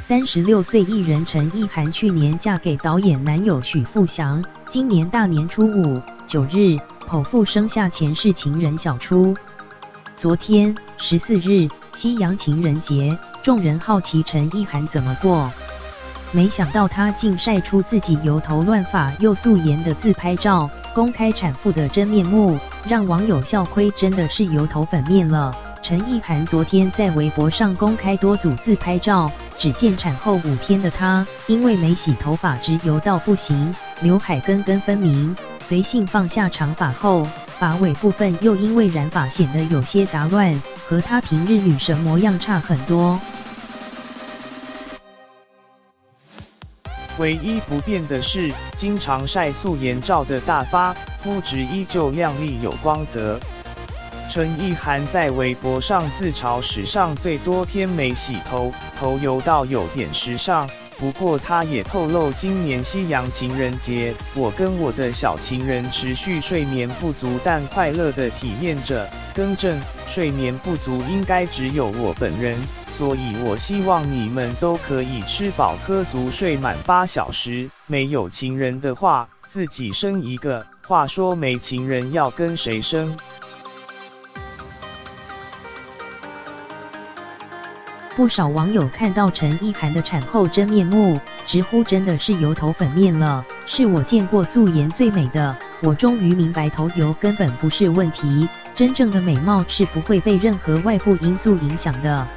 36岁艺人陈意涵去年嫁给导演男友许富祥，今年大年初5、9日，剖腹生下前世情人小初。昨天14日，西洋情人节，众人好奇陈意涵怎么过，没想到她竟晒出自己油头乱发又素颜的自拍照，公开产妇的真面目，让网友笑亏真的是油头粉面了。陈意涵昨天在微博上公开多组自拍照，只见产后5天的她，因为没洗头发直油到不行，刘海根根分明，随性放下长发后，发尾部分又因为染发显得有些杂乱，和她平日女神模样差很多。唯一不变的是，经常晒素颜照的大发，肤质依旧亮丽有光泽。陈意涵在微博上自嘲史上最多天没洗头，头油到有点时尚。不过她也透露，今年西洋情人节，我跟我的小情人持续睡眠不足，但快乐地体验着。更正，睡眠不足应该只有我本人，所以我希望你们都可以吃饱喝足，睡满8小时。没有情人的话，自己生一个。话说没情人要跟谁生？不少网友看到陈意涵的产后真面目，直呼真的是油头粉面了，是我见过素颜最美的。我终于明白头油根本不是问题，真正的美貌是不会被任何外部因素影响的。